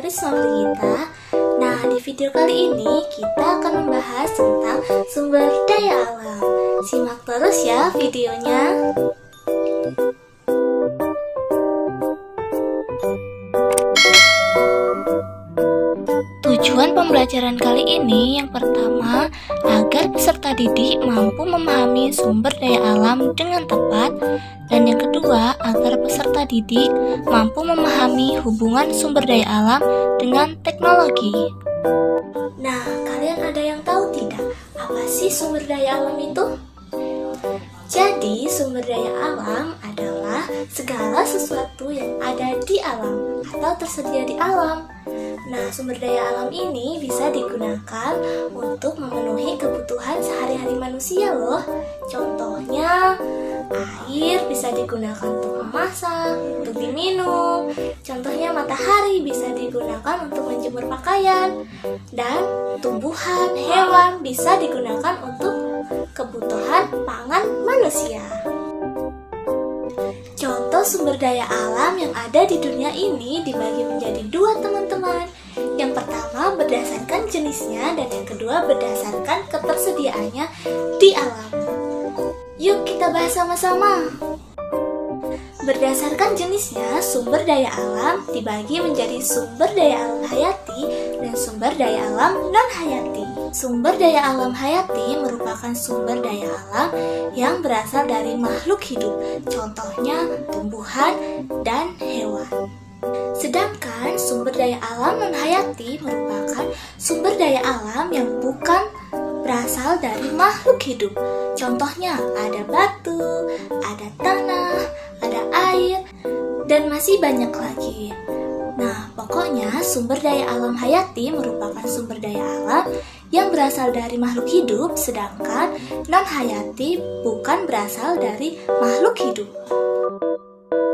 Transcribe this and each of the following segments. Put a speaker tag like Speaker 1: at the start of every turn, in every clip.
Speaker 1: Risma Brigita. Nah, di video kali ini kita akan membahas tentang sumber daya alam. Simak terus ya videonya. Tujuan pembelajaran kali ini yang pertama, agar peserta didik mampu memahami sumber daya alam dengan tepat, dan yang kedua, agar peserta didik mampu memahami hubungan sumber daya alam dengan teknologi. Nah, kalian ada yang tahu tidak, apa sih sumber daya alam itu? Jadi, sumber daya alam adalah segala sesuatu yang ada di alam atau tersedia di alam. Nah, sumber daya alam ini bisa digunakan untuk memenuhi kebutuhan sehari-hari manusia loh. Contohnya, air bisa digunakan untuk memasak, untuk diminum. Contohnya, matahari bisa digunakan untuk menjemur pakaian. Dan tumbuhan, hewan bisa digunakan untuk kebutuhan pangan manusia. Contoh sumber daya alam yang ada di dunia ini dibagi menjadi dua, teman-teman. Yang pertama berdasarkan jenisnya dan yang kedua berdasarkan ketersediaannya di alam. Yuk kita bahas sama-sama. Berdasarkan jenisnya, sumber daya alam dibagi menjadi sumber daya alam hayati dan sumber daya alam non-hayati. Sumber daya alam hayati merupakan sumber daya alam yang berasal dari makhluk hidup, contohnya tumbuhan dan hewan. Sedangkan sumber daya alam non-hayati merupakan sumber daya alam yang bukan berasal dari makhluk hidup. Contohnya ada batu, ada tanah, ada air, dan masih banyak lagi. Nah, pokoknya sumber daya alam hayati merupakan sumber daya alam yang berasal dari makhluk hidup, sedangkan non-hayati bukan berasal dari makhluk hidup.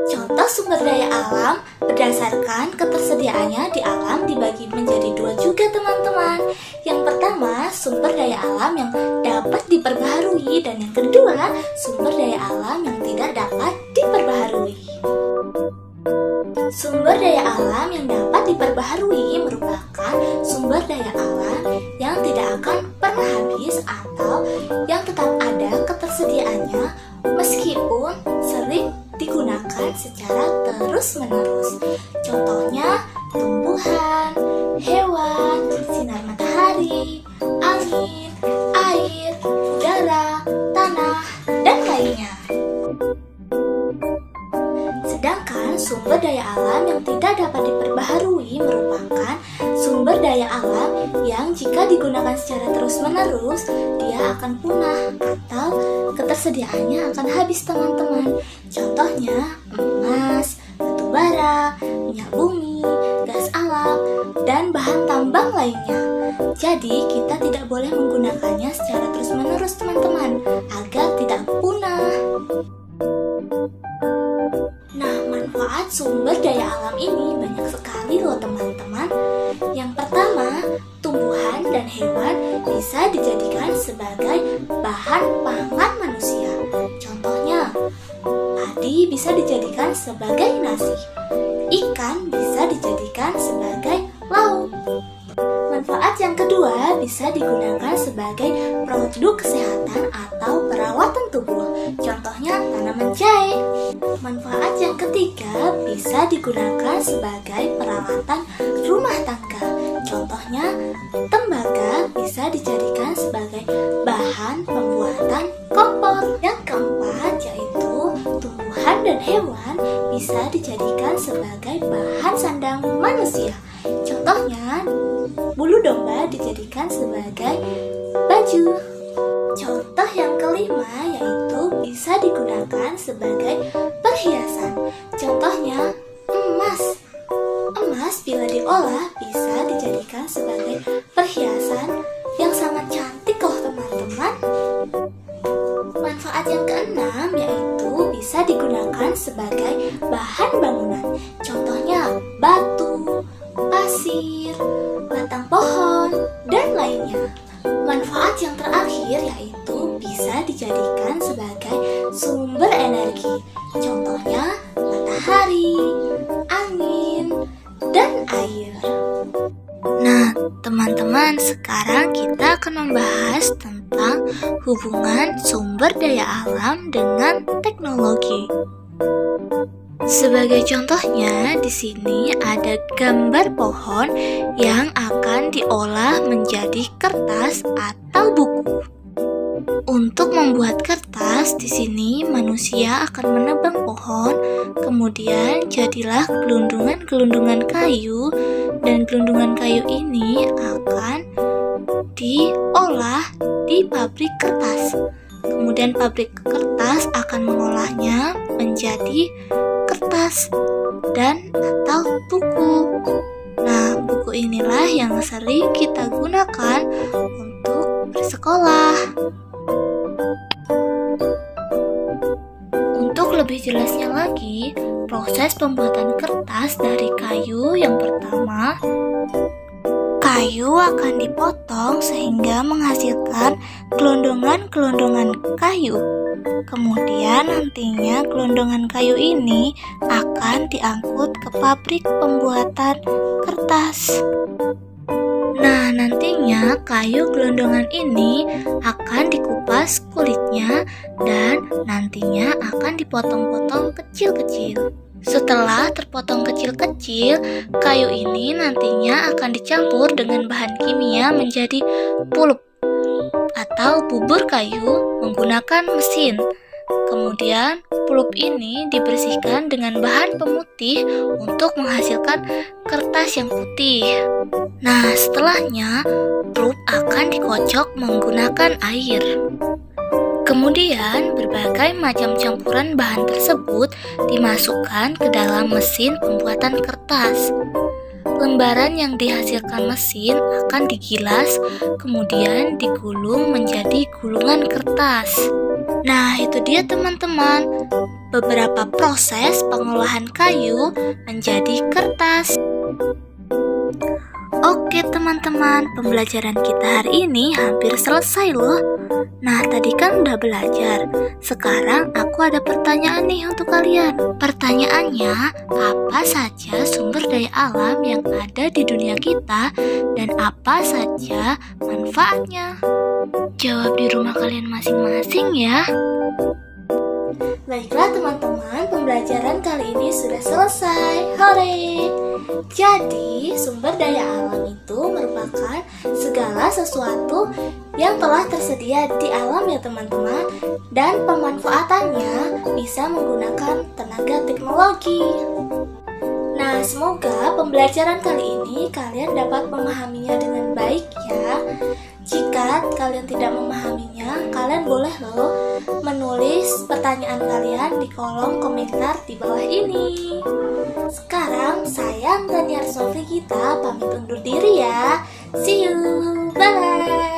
Speaker 1: Contoh sumber daya alam berdasarkan ketersediaannya di alam dibagi menjadi dua juga, teman-teman. Yang pertama, sumber daya alam yang dapat diperbaharui, dan yang kedua, sumber daya alam yang tidak dapat diperbaharui. Sumber daya alam yang dapat diperbaharui merupakan sumber daya alam yang tidak akan pernah habis atau yang tetap ada ketersediaannya meskipun sering digunakan secara terus-menerus. Contohnya tumbuhan, hewan, sinar matahari, angin, air, udara, tanah, dan lainnya. Sedangkan sumber daya alam yang tidak dapat diperbaharui merupakan sumber daya alam yang jika digunakan secara terus-menerus, dia akan punah atau ketersediaannya akan habis, teman-teman. Contohnya emas, batu bara, minyak bumi, gas alam, dan bahan tambang lainnya. Jadi kita tidak boleh menggunakannya secara terus-menerus, teman-teman, agar tidak punah. Nah, manfaat sumber daya alam ini banyak sekali loh, teman-teman. Yang pertama, tumbuhan dan hewan bisa dijadikan sebagai bahan pangan manusia. Contohnya, padi bisa dijadikan sebagai nasi, ikan bisa dijadikan sebagai lauk. Manfaat yang kedua bisa digunakan sebagai produk kesehatan atau perawatan tubuh. Contohnya tanaman jahe. Manfaat yang ketiga bisa digunakan sebagai peralatan rumah tangga. Contohnya tembaga bisa dijadikan sebagai bahan pembuatan kompor. Yang keempat yaitu tumbuhan dan hewan bisa dijadikan sebagai bahan sandang manusia. Contohnya, bulu domba dijadikan sebagai baju. Contoh yang kelima yaitu bisa digunakan sebagai perhiasan. Contohnya, emas. Emas bila diolah bisa dijadikan sebagai perhiasan yang sangat cantik loh, teman-teman. Manfaat yang keenam yaitu bisa digunakan sebagai bahan bangunan. Contohnya, batu, pasir, batang pohon, dan lainnya. Manfaat yang terakhir yaitu bisa dijadikan sebagai sumber energi. Contohnya matahari, angin, dan air. teman-teman, sekarang kita akan membahas tentang hubungan sumber daya alam dengan teknologi. Sebagai contohnya, di sini ada gambar pohon yang akan diolah menjadi kertas atau buku. Untuk membuat kertas, di sini manusia akan menebang pohon, kemudian jadilah gelundungan-gelundungan kayu, dan gelundungan kayu ini akan diolah di pabrik kertas. Kemudian pabrik kertas akan mengolahnya menjadi kertas dan atau buku. Nah, buku inilah yang sering kita gunakan untuk bersekolah. Untuk lebih jelasnya lagi, proses pembuatan kertas dari kayu yang pertama, kayu akan dipotong sehingga menghasilkan gelondongan-gelondongan kayu. Kemudian nantinya gelondongan kayu ini akan diangkut ke pabrik pembuatan kertas. Nah, nantinya kayu gelondongan ini akan dikupas kulitnya dan nantinya akan dipotong-potong kecil-kecil. Setelah terpotong kecil-kecil, kayu ini nantinya akan dicampur dengan bahan kimia menjadi pulp atau bubur kayu menggunakan mesin. Kemudian pulp ini dibersihkan dengan bahan pemutih untuk menghasilkan kertas yang putih. Nah, setelahnya pulp akan dikocok menggunakan air. Kemudian berbagai macam campuran bahan tersebut dimasukkan ke dalam mesin pembuatan kertas. Lembaran yang dihasilkan mesin akan digilas, kemudian digulung menjadi gulungan kertas. Nah, itu dia teman-teman, beberapa proses pengolahan kayu menjadi kertas. Oke teman-teman, pembelajaran kita hari ini hampir selesai loh. Nah, tadi kan udah belajar. Sekarang aku ada pertanyaan nih untuk kalian. Pertanyaannya, apa saja sumber daya alam yang ada di dunia kita dan apa saja manfaatnya? Jawab di rumah kalian masing-masing ya. Baiklah teman-teman, pembelajaran kali ini sudah selesai. Hore! Jadi, sumber daya alam itu merupakan segala sesuatu yang telah tersedia di alam ya teman-teman, dan pemanfaatannya bisa menggunakan tenaga teknologi. Nah, semoga pembelajaran kali ini kalian dapat memahaminya dengan baik ya. Jika kalian tidak memahaminya, kalian boleh loh menulis pertanyaan kalian di kolom komentar di bawah ini. Sekarang saya dan Sofi kita pamit undur diri ya. See you, bye.